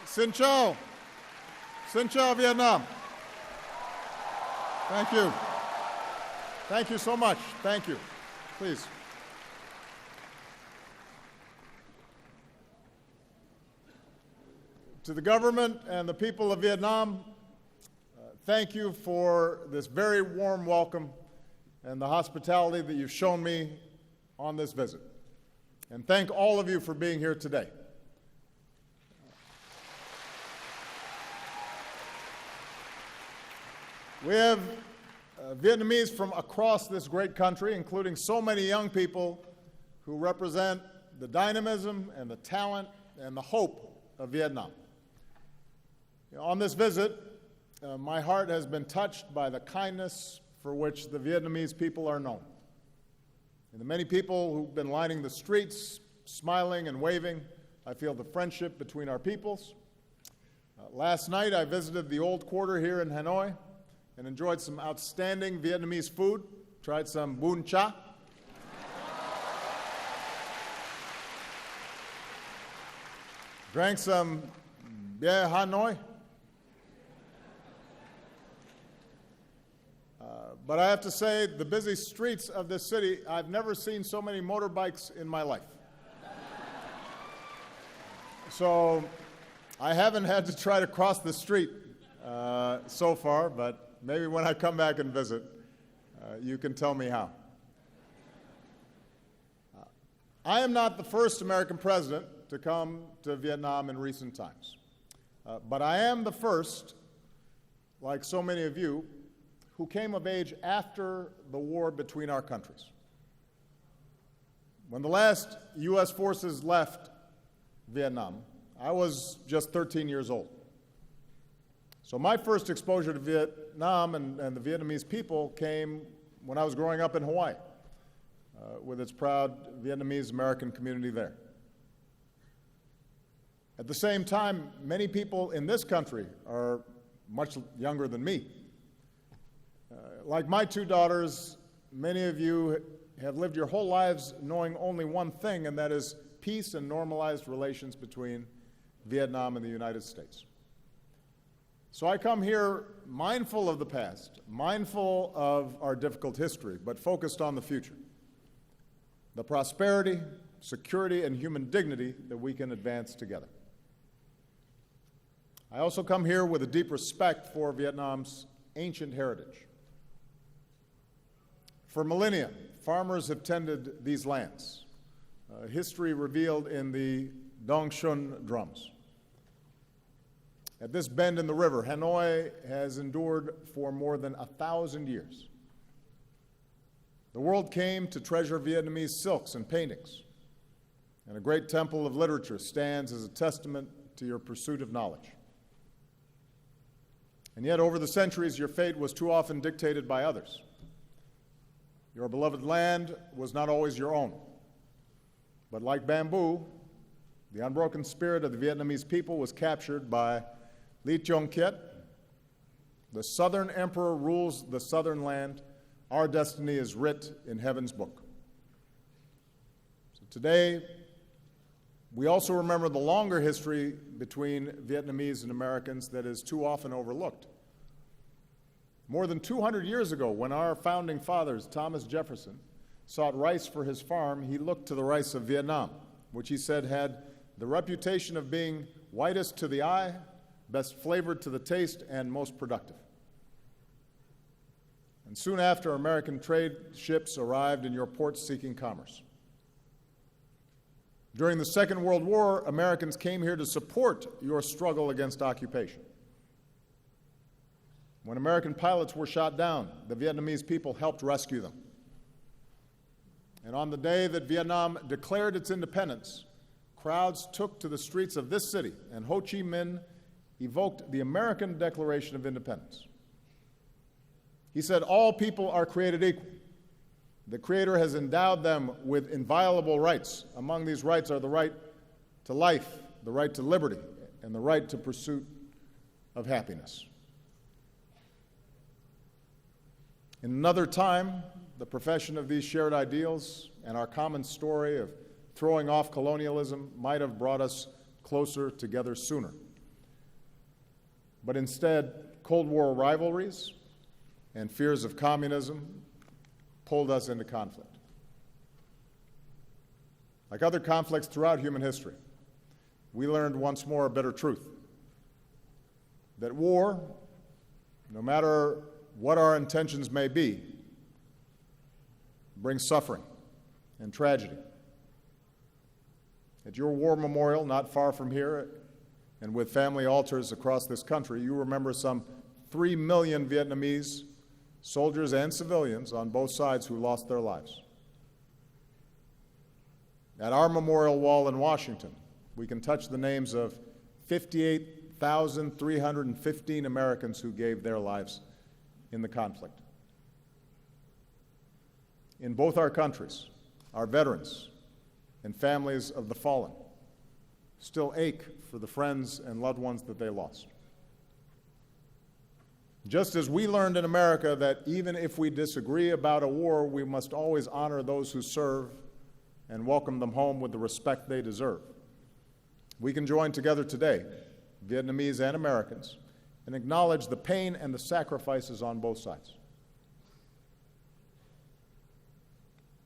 Xin chào. Xin chào, Vietnam. Thank you. Thank you so much. Thank you. Please. To the government and the people of Vietnam, thank you for this very warm welcome and the hospitality that you've shown me on this visit. And thank all of you for being here today. We have Vietnamese from across this great country, including so many young people who represent the dynamism and the talent and the hope of Vietnam. On this visit, my heart has been touched by the kindness for which the Vietnamese people are known. And the many people who've been lining the streets, smiling and waving, I feel the friendship between our peoples. Last night, I visited the old quarter here in Hanoi and enjoyed some outstanding Vietnamese food, tried some bún chả. Drank some beer Hanoi. But I have to say, the busy streets of this city, I've never seen so many motorbikes in my life. So I haven't had to try to cross the street so far, but maybe when I come back and visit, you can tell me how. I am not the first American president to come to Vietnam in recent times, but I am the first, like so many of you, who came of age after the war between our countries. When the last U.S. forces left Vietnam, I was just 13 years old. So my first exposure to Vietnam and the Vietnamese people came when I was growing up in Hawaii, with its proud Vietnamese American community there. At the same time, many people in this country are much younger than me. Like my two daughters, many of you have lived your whole lives knowing only one thing, and that is peace and normalized relations between Vietnam and the United States. So I come here mindful of the past, mindful of our difficult history, but focused on the future, the prosperity, security, and human dignity that we can advance together. I also come here with a deep respect for Vietnam's ancient heritage. For millennia, farmers have tended these lands, history revealed in the Dong Xuân drums. At this bend in the river, Hanoi has endured for more than 1,000 years. The world came to treasure Vietnamese silks and paintings, and a great temple of literature stands as a testament to your pursuit of knowledge. And yet, over the centuries, your fate was too often dictated by others. Your beloved land was not always your own. But like bamboo, the unbroken spirit of the Vietnamese people was captured by Ly Chong Kiet. The Southern Emperor rules the southern land. Our destiny is writ in heaven's book. So today, we also remember the longer history between Vietnamese and Americans that is too often overlooked. More than 200 years ago, when our founding fathers, Thomas Jefferson, sought rice for his farm, he looked to the rice of Vietnam, which he said had the reputation of being whitest to the eye, best flavored to the taste, and most productive. And soon after, American trade ships arrived in your ports seeking commerce. During the Second World War, Americans came here to support your struggle against occupation. When American pilots were shot down, the Vietnamese people helped rescue them. And on the day that Vietnam declared its independence, crowds took to the streets of this city, and Ho Chi Minh evoked the American Declaration of Independence. He said, "All people are created equal. The Creator has endowed them with inviolable rights. Among these rights are the right to life, the right to liberty, and the right to pursuit of happiness." In another time, the profession of these shared ideals and our common story of throwing off colonialism might have brought us closer together sooner. but instead Cold War rivalries and fears of communism pulled us into conflict. Like other conflicts throughout human history, we learned once more a bitter truth, that war, no matter what our intentions may be, brings suffering and tragedy. At your war memorial, not far from here, and with family altars across this country, you remember some 3 million Vietnamese soldiers and civilians on both sides who lost their lives. At our memorial wall in Washington, we can touch the names of 58,315 Americans who gave their lives in the conflict. In both our countries, our veterans and families of the fallen still ache for the friends and loved ones that they lost. Just as we learned in America that even if we disagree about a war, we must always honor those who serve and welcome them home with the respect they deserve, we can join together today, Vietnamese and Americans, and acknowledge the pain and the sacrifices on both sides.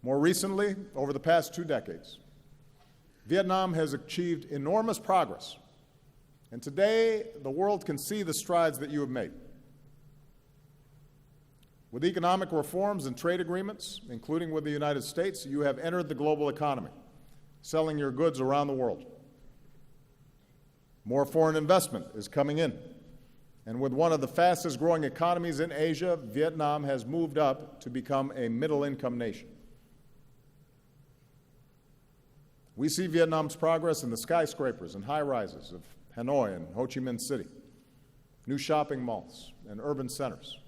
More recently, over the past 2 decades, Vietnam has achieved enormous progress, and today the world can see the strides that you have made. With economic reforms and trade agreements, including with the United States, you have entered the global economy, selling your goods around the world. More foreign investment is coming in, and with one of the fastest growing economies in Asia, Vietnam has moved up to become a middle-income nation. We see Vietnam's progress in the skyscrapers and high-rises of Hanoi and Ho Chi Minh City, new shopping malls and urban centers.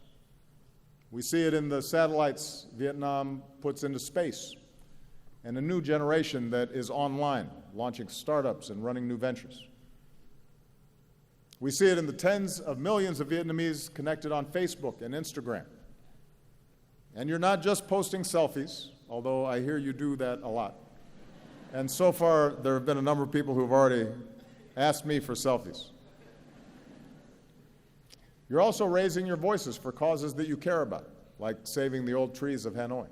We see it in the satellites Vietnam puts into space and a new generation that is online, launching startups and running new ventures. We see it in the tens of millions of Vietnamese connected on Facebook and Instagram. And you're not just posting selfies, although I hear you do that a lot. And so far, there have been a number of people who have already asked me for selfies. You're also raising your voices for causes that you care about, like saving the old trees of Hanoi.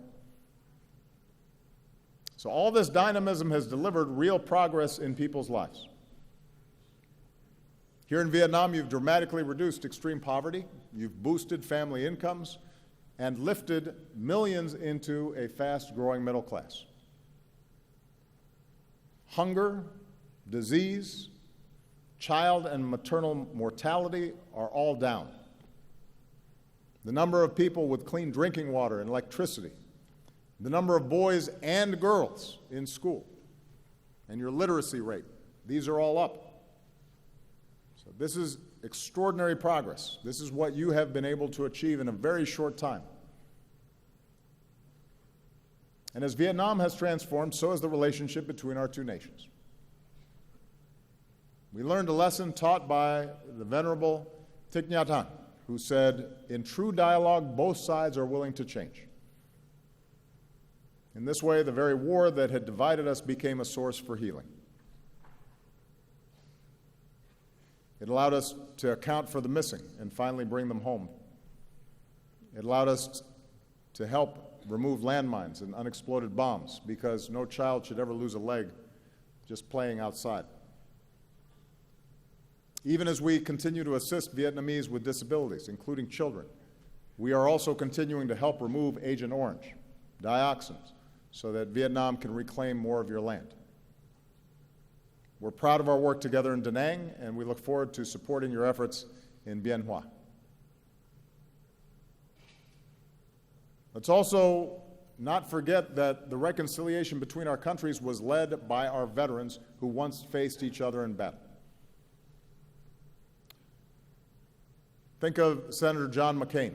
So all this dynamism has delivered real progress in people's lives. Here in Vietnam, you've dramatically reduced extreme poverty, you've boosted family incomes, and lifted millions into a fast-growing middle class. Hunger, disease, child and maternal mortality are all down. The number of people with clean drinking water and electricity, the number of boys and girls in school, and your literacy rate, these are all up. So this is extraordinary progress. This is what you have been able to achieve in a very short time. And as Vietnam has transformed, so has the relationship between our two nations. We learned a lesson taught by the Venerable Thich Nhat Hanh, who said, "In true dialogue, both sides are willing to change." In this way, the very war that had divided us became a source for healing. It allowed us to account for the missing and finally bring them home. It allowed us to help remove landmines and unexploded bombs, because no child should ever lose a leg just playing outside. Even as we continue to assist Vietnamese with disabilities, including children, we are also continuing to help remove Agent Orange, dioxins, so that Vietnam can reclaim more of your land. We're proud of our work together in Da Nang, and we look forward to supporting your efforts in Bien Hoa. Let's also not forget that the reconciliation between our countries was led by our veterans who once faced each other in battle. Think of Senator John McCain,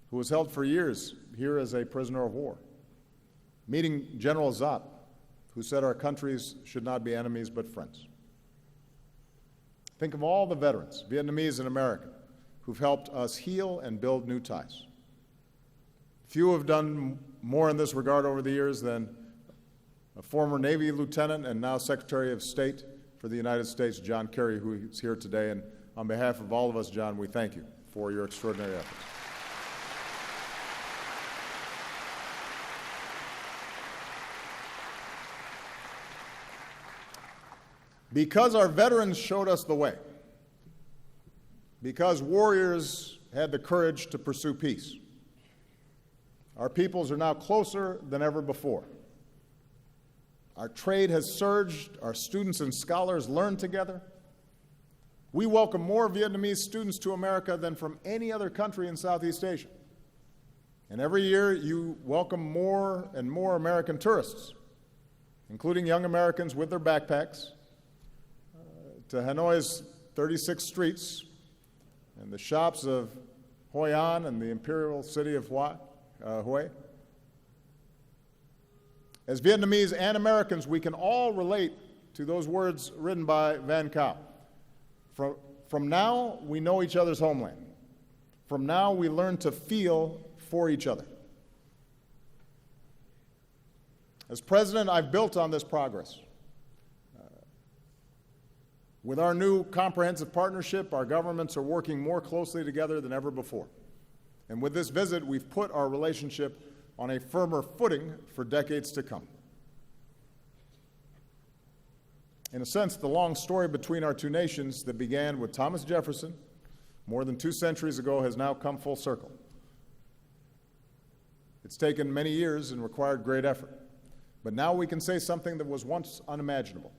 who was held for years here as a prisoner of war, meeting General Zat, who said our countries should not be enemies but friends. Think of all the veterans, Vietnamese and American, who've helped us heal and build new ties. Few have done more in this regard over the years than a former Navy lieutenant and now Secretary of State for the United States, John Kerry, who is here today, and on behalf of all of us, John, we thank you for your extraordinary efforts. Because our veterans showed us the way, because warriors had the courage to pursue peace, our peoples are now closer than ever before. Our trade has surged, our students and scholars learn together. We welcome more Vietnamese students to America than from any other country in Southeast Asia. And every year you welcome more and more American tourists, including young Americans with their backpacks, to Hanoi's 36 streets and the shops of Hoi An and the imperial city of Hue. As Vietnamese and Americans, we can all relate to those words written by Van Cao. From now, we know each other's homeland. From now, we learn to feel for each other. As president, I've built on this progress. With our new comprehensive partnership, our governments are working more closely together than ever before. And with this visit, we've put our relationship on a firmer footing for decades to come. In a sense, the long story between our two nations that began with Thomas Jefferson more than 2 centuries ago has now come full circle. It's taken many years and required great effort. But now we can say something that was once unimaginable.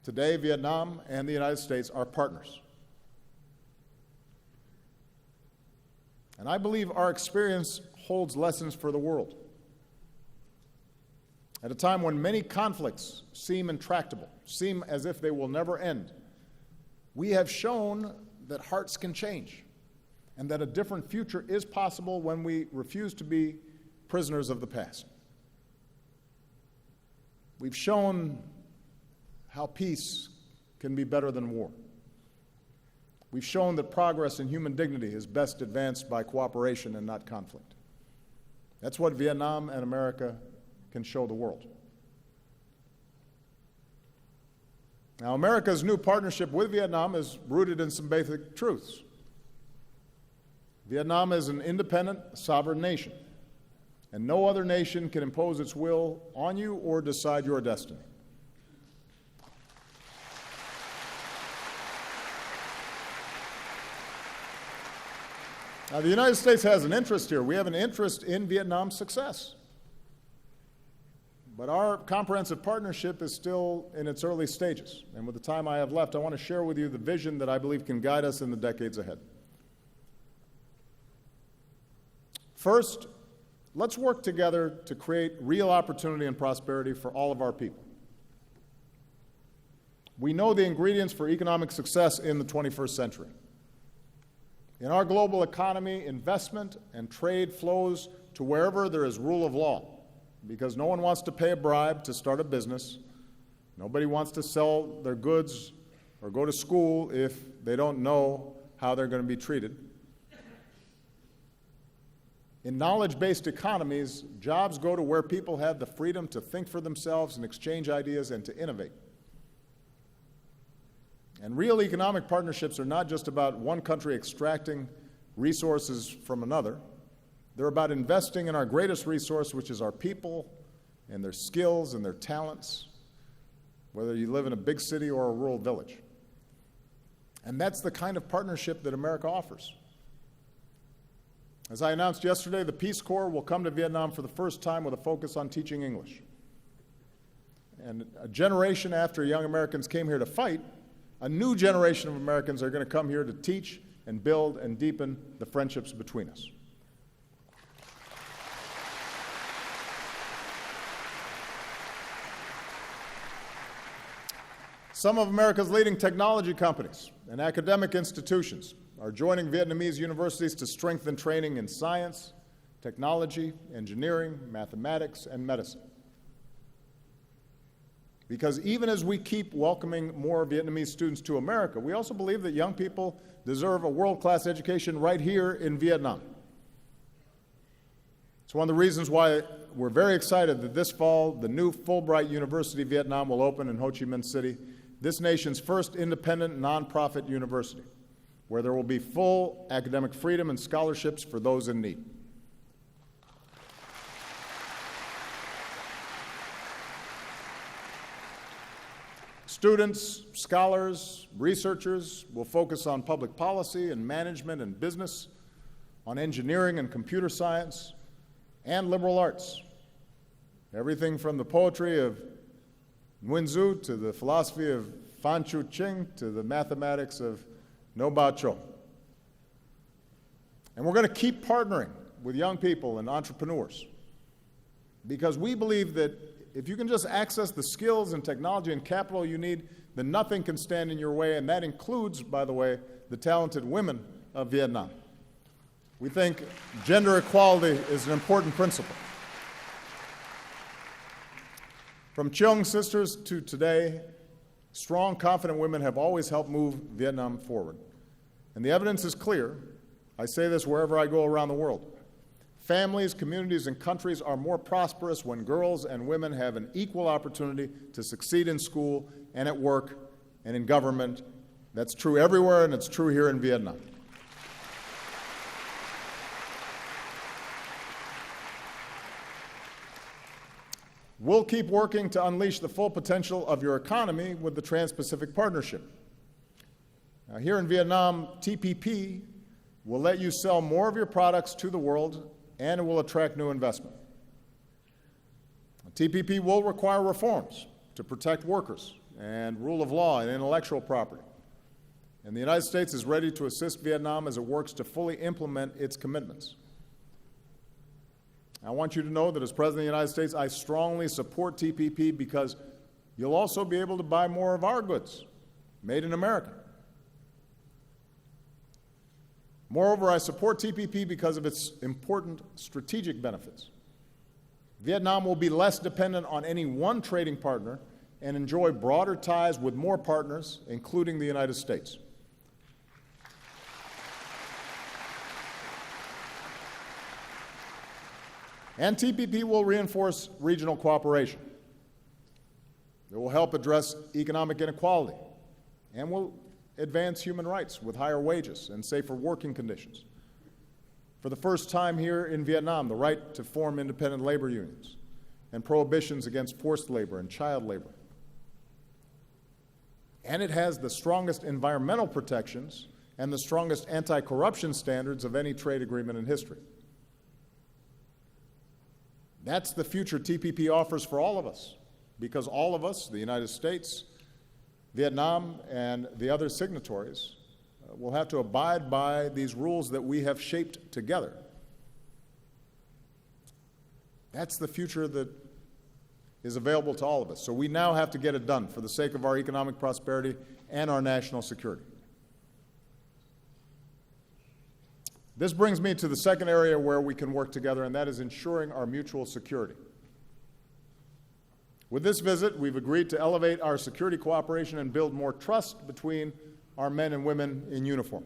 Today, Vietnam and the United States are partners. And I believe our experience holds lessons for the world. At a time when many conflicts seem intractable, seem as if they will never end, we have shown that hearts can change and that a different future is possible when we refuse to be prisoners of the past. We've shown how peace can be better than war. We've shown that progress in human dignity is best advanced by cooperation and not conflict. That's what Vietnam and America can show the world. Now, America's new partnership with Vietnam is rooted in some basic truths. Vietnam is an independent, sovereign nation, and no other nation can impose its will on you or decide your destiny. Now, the United States has an interest here. We have an interest in Vietnam's success. But our comprehensive partnership is still in its early stages. And with the time I have left, I want to share with you the vision that I believe can guide us in the decades ahead. First, let's work together to create real opportunity and prosperity for all of our people. We know the ingredients for economic success in the 21st century. In our global economy, investment and trade flows to wherever there is rule of law, because no one wants to pay a bribe to start a business. Nobody wants to sell their goods or go to school if they don't know how they're going to be treated. In knowledge-based economies, jobs go to where people have the freedom to think for themselves and exchange ideas and to innovate. And real economic partnerships are not just about one country extracting resources from another. They're about investing in our greatest resource, which is our people and their skills and their talents, whether you live in a big city or a rural village. And that's the kind of partnership that America offers. As I announced yesterday, the Peace Corps will come to Vietnam for the first time with a focus on teaching English. And a generation after young Americans came here to fight, a new generation of Americans are going to come here to teach and build and deepen the friendships between us. Some of America's leading technology companies and academic institutions are joining Vietnamese universities to strengthen training in science, technology, engineering, mathematics, and medicine. Because even as we keep welcoming more Vietnamese students to America, we also believe that young people deserve a world-class education right here in Vietnam. It's one of the reasons why we're very excited that this fall, the new Fulbright University Vietnam will open in Ho Chi Minh City, this nation's first independent nonprofit university. where there will be full academic freedom and scholarships for those in need. Students, scholars, researchers will focus on public policy and management and business, on engineering and computer science, and liberal arts. Everything from the poetry of Nguyen Zu to the philosophy of Phan Chu Ching to the mathematics of No Ba Cho. And we're going to keep partnering with young people and entrepreneurs because we believe that if you can just access the skills and technology and capital you need, then nothing can stand in your way, and that includes, by the way, the talented women of Vietnam. We think gender equality is an important principle. From Cheong sisters to today, strong, confident women have always helped move Vietnam forward. And the evidence is clear. I say this wherever I go around the world. Families, communities, and countries are more prosperous when girls and women have an equal opportunity to succeed in school and at work and in government. That's true everywhere, and it's true here in Vietnam. We'll keep working to unleash the full potential of your economy with the Trans-Pacific Partnership. Now, here in Vietnam, TPP will let you sell more of your products to the world, and it will attract new investment. TPP will require reforms to protect workers and rule of law and intellectual property. And the United States is ready to assist Vietnam as it works to fully implement its commitments. I want you to know that as President of the United States, I strongly support TPP because you'll also be able to buy more of our goods, made in America. Moreover, I support TPP because of its important strategic benefits. Vietnam will be less dependent on any one trading partner and enjoy broader ties with more partners, including the United States. And TPP will reinforce regional cooperation. It will help address economic inequality and will advance human rights with higher wages and safer working conditions. For the first time here in Vietnam, the right to form independent labor unions and prohibitions against forced labor and child labor. And it has the strongest environmental protections and the strongest anti-corruption standards of any trade agreement in history. That's the future TPP offers for all of us, because all of us, the United States, Vietnam, and the other signatories, will have to abide by these rules that we have shaped together. That's the future that is available to all of us. So we now have to get it done for the sake of our economic prosperity and our national security. This brings me to the second area where we can work together, and that is ensuring our mutual security. With this visit, we've agreed to elevate our security cooperation and build more trust between our men and women in uniform.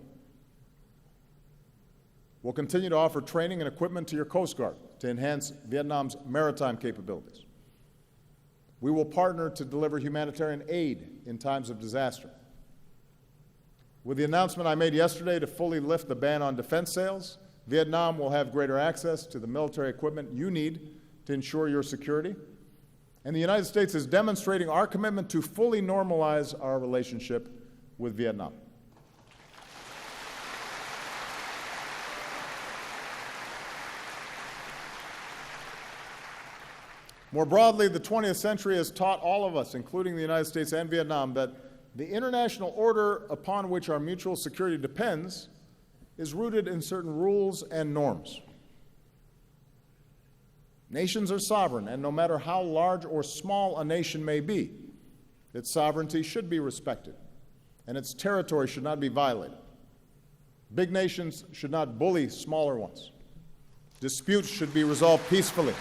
We'll continue to offer training and equipment to your Coast Guard to enhance Vietnam's maritime capabilities. We will partner to deliver humanitarian aid in times of disaster. With the announcement I made yesterday to fully lift the ban on defense sales, Vietnam will have greater access to the military equipment you need to ensure your security. And the United States is demonstrating our commitment to fully normalize our relationship with Vietnam. More broadly, the 20th century has taught all of us, including the United States and Vietnam, that the international order upon which our mutual security depends is rooted in certain rules and norms. Nations are sovereign, and no matter how large or small a nation may be, its sovereignty should be respected, and its territory should not be violated. Big nations should not bully smaller ones. Disputes should be resolved peacefully.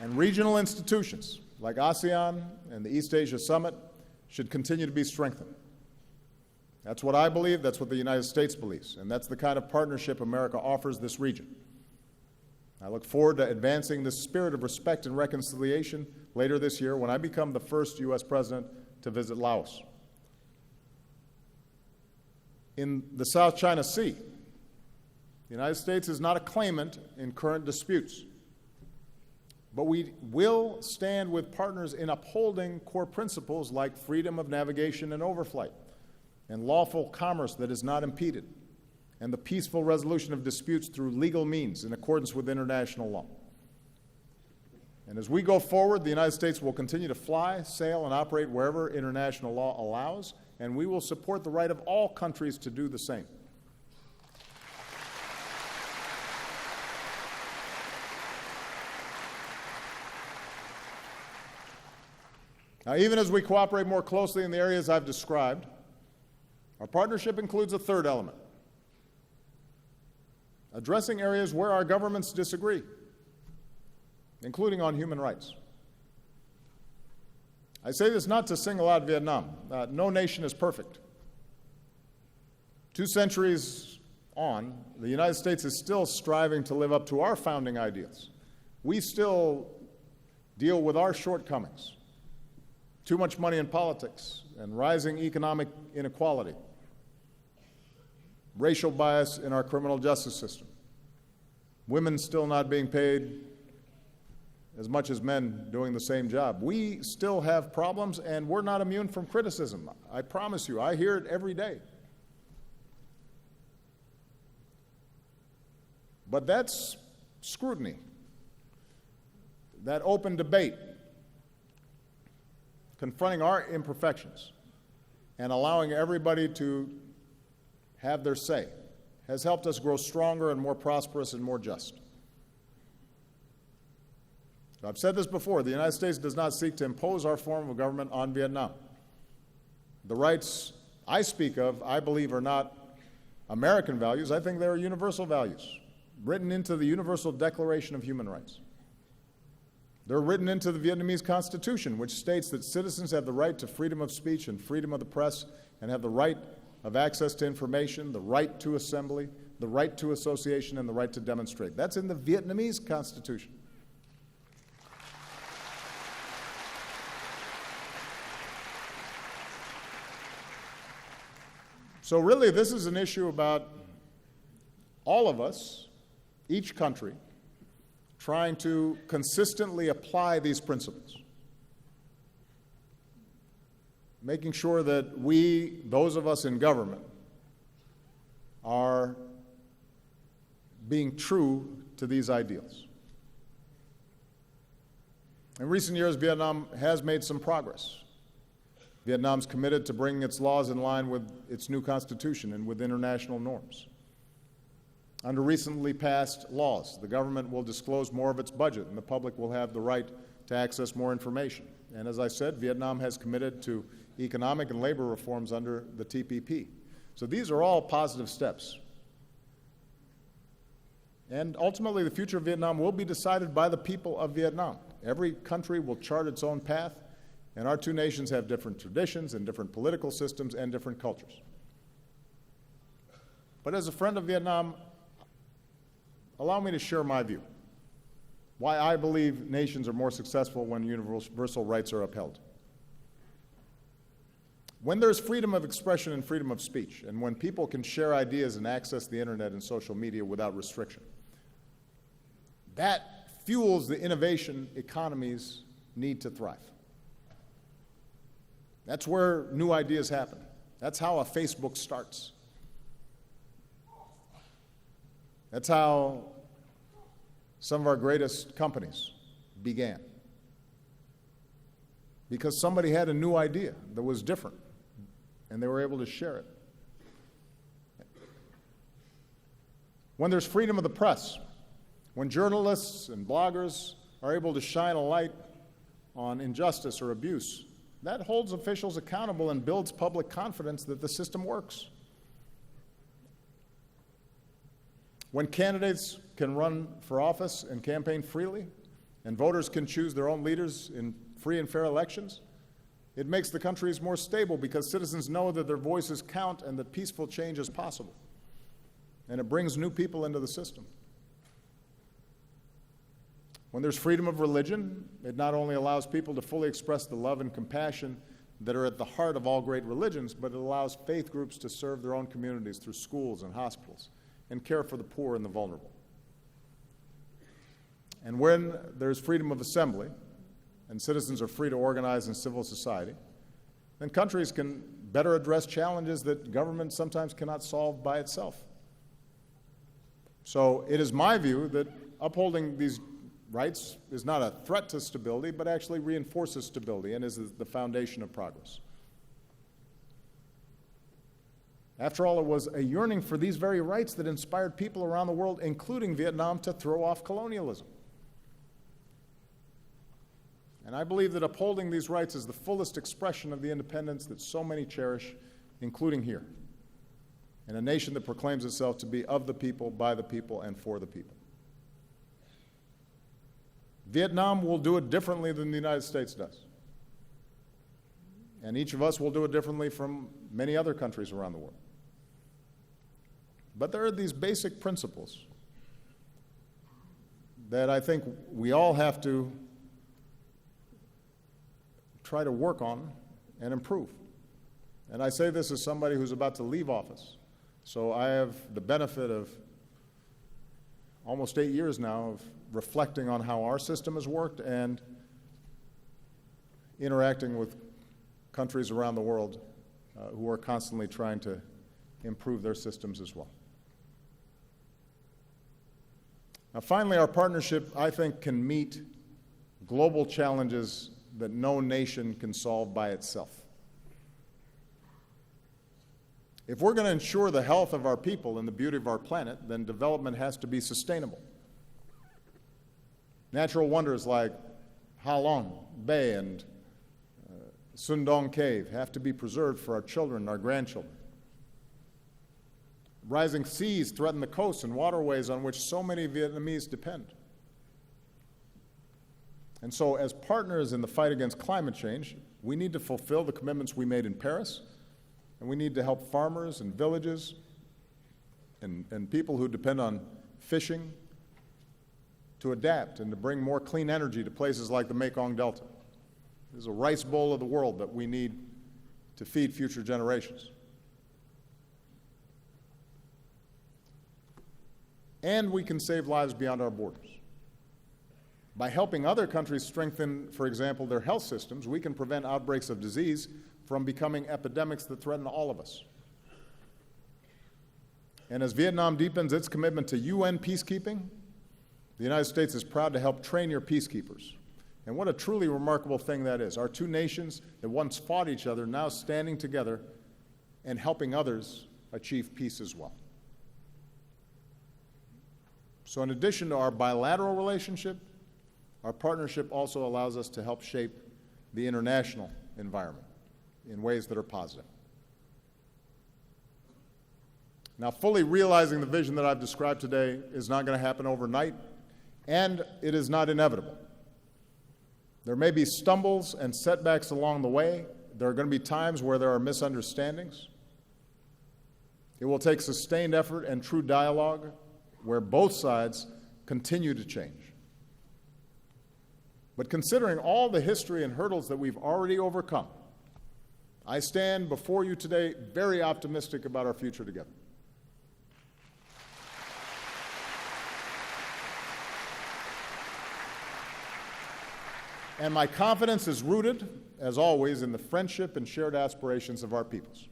And regional institutions like ASEAN and the East Asia Summit should continue to be strengthened. That's what I believe, that's what the United States believes, and that's the kind of partnership America offers this region. I look forward to advancing this spirit of respect and reconciliation later this year when I become the first U.S. president to visit Laos. In the South China Sea, the United States is not a claimant in current disputes, but we will stand with partners in upholding core principles like freedom of navigation and overflight, and lawful commerce that is not impeded, and the peaceful resolution of disputes through legal means in accordance with international law. And as we go forward, the United States will continue to fly, sail, and operate wherever international law allows, and we will support the right of all countries to do the same. Now, even as we cooperate more closely in the areas I've described, our partnership includes a third element: addressing areas where our governments disagree, including on human rights. I say this not to single out Vietnam. No nation is perfect. 2 centuries on, the United States is still striving to live up to our founding ideals. We still deal with our shortcomings: too much money in politics and rising economic inequality, racial bias in our criminal justice system, women still not being paid as much as men doing the same job. We still have problems, and we're not immune from criticism. I promise you, I hear it every day. But that's scrutiny, that open debate, confronting our imperfections and allowing everybody to have their say, has helped us grow stronger and more prosperous and more just. I've said this before: the United States does not seek to impose our form of government on Vietnam. The rights I speak of, I believe, are not American values. I think they are universal values, written into the Universal Declaration of Human Rights. They're written into the Vietnamese Constitution, which states that citizens have the right to freedom of speech and freedom of the press, and have the right of access to information, the right to assembly, the right to association, and the right to demonstrate. That's in the Vietnamese Constitution. So really, this is an issue about all of us, each country, trying to consistently apply these principles, making sure that we, those of us in government, are being true to these ideals. In recent years, Vietnam has made some progress. Vietnam's committed to bringing its laws in line with its new constitution and with international norms. Under recently passed laws, the government will disclose more of its budget, and the public will have the right to access more information. And as I said, Vietnam has committed to economic and labor reforms under the TPP. So these are all positive steps. And ultimately, the future of Vietnam will be decided by the people of Vietnam. Every country will chart its own path, and our two nations have different traditions and different political systems and different cultures. But as a friend of Vietnam, allow me to share my view, why I believe nations are more successful when universal rights are upheld. When there's freedom of expression and freedom of speech, and when people can share ideas and access the internet and social media without restriction, that fuels the innovation economies need to thrive. That's where new ideas happen. That's how a Facebook starts. That's how some of our greatest companies began. Because somebody had a new idea that was different, and they were able to share it. When there's freedom of the press, when journalists and bloggers are able to shine a light on injustice or abuse, that holds officials accountable and builds public confidence that the system works. When candidates can run for office and campaign freely, and voters can choose their own leaders in free and fair elections, it makes the countries more stable because citizens know that their voices count and that peaceful change is possible. And it brings new people into the system. When there's freedom of religion, it not only allows people to fully express the love and compassion that are at the heart of all great religions, but it allows faith groups to serve their own communities through schools and hospitals and care for the poor and the vulnerable. And when there's freedom of assembly and citizens are free to organize in civil society, then countries can better address challenges that government sometimes cannot solve by itself. So it is my view that upholding these rights is not a threat to stability, but actually reinforces stability and is the foundation of progress. After all, it was a yearning for these very rights that inspired people around the world, including Vietnam, to throw off colonialism. And I believe that upholding these rights is the fullest expression of the independence that so many cherish, including here, in a nation that proclaims itself to be of the people, by the people, and for the people. Vietnam will do it differently than the United States does. And each of us will do it differently from many other countries around the world. But there are these basic principles that I think we all have to try to work on and improve. And I say this as somebody who's about to leave office. So I have the benefit of almost 8 years now of reflecting on how our system has worked and interacting with countries around the world who are constantly trying to improve their systems as well. Now, finally, our partnership, I think, can meet global challenges that no nation can solve by itself. If we're going to ensure the health of our people and the beauty of our planet, then development has to be sustainable. Natural wonders like Ha Long Bay and Sundong Cave have to be preserved for our children and our grandchildren. Rising seas threaten the coasts and waterways on which so many Vietnamese depend. And so, as partners in the fight against climate change, we need to fulfill the commitments we made in Paris, and we need to help farmers and villages and people who depend on fishing to adapt and to bring more clean energy to places like the Mekong Delta. This is a rice bowl of the world that we need to feed future generations. And we can save lives beyond our borders. By helping other countries strengthen, for example, their health systems, we can prevent outbreaks of disease from becoming epidemics that threaten all of us. And as Vietnam deepens its commitment to UN peacekeeping, the United States is proud to help train your peacekeepers. And what a truly remarkable thing that is. Our two nations that once fought each other now standing together and helping others achieve peace as well. So in addition to our bilateral relationship, our partnership also allows us to help shape the international environment in ways that are positive. Now, fully realizing the vision that I've described today is not going to happen overnight, and it is not inevitable. There may be stumbles and setbacks along the way. There are going to be times where there are misunderstandings. It will take sustained effort and true dialogue where both sides continue to change. But considering all the history and hurdles that we've already overcome, I stand before you today very optimistic about our future together. And my confidence is rooted, as always, in the friendship and shared aspirations of our peoples.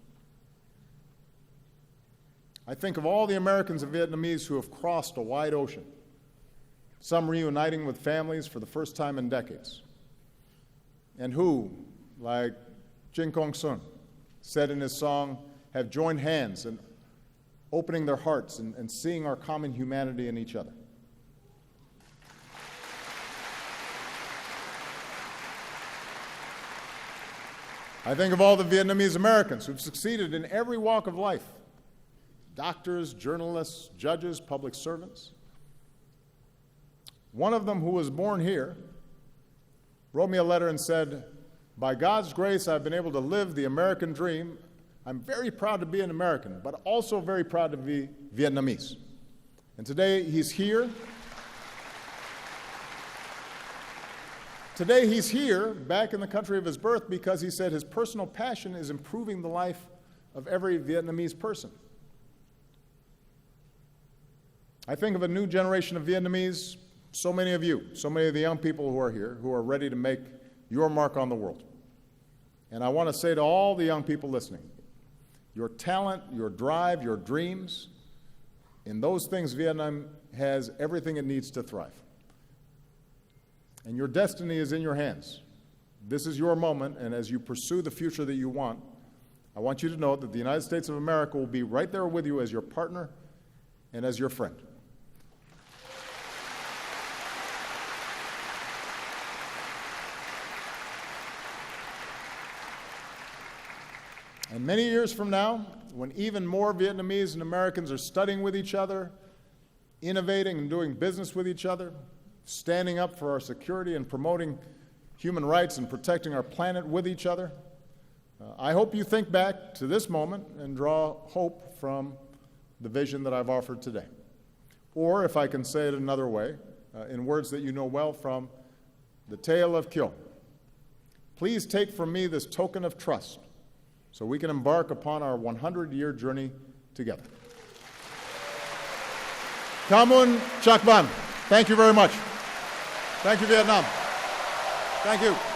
I think of all the Americans and Vietnamese who have crossed a wide ocean, some reuniting with families for the first time in decades, and who, like Jin Kong Sun said in his song, have joined hands in opening their hearts and seeing our common humanity in each other. I think of all the Vietnamese Americans who've succeeded in every walk of life: doctors, journalists, judges, public servants. One of them, who was born here, wrote me a letter and said, "By God's grace, I've been able to live the American dream. I'm very proud to be an American, but also very proud to be Vietnamese." And today he's here. Today he's here, back in the country of his birth, because he said his personal passion is improving the life of every Vietnamese person. I think of a new generation of Vietnamese, so many of you, so many of the young people who are here, who are ready to make your mark on the world. And I want to say to all the young people listening, your talent, your drive, your dreams, in those things Vietnam has everything it needs to thrive. And your destiny is in your hands. This is your moment, and as you pursue the future that you want, I want you to know that the United States of America will be right there with you as your partner and as your friend. And many years from now, when even more Vietnamese and Americans are studying with each other, innovating and doing business with each other, standing up for our security and promoting human rights and protecting our planet with each other, I hope you think back to this moment and draw hope from the vision that I've offered today. Or, if I can say it another way, in words that you know well from the tale of Kyo, please take from me this token of trust so we can embark upon our 100-year journey together. Kamun Chak Van. Thank you very much. Thank you, Vietnam. Thank you.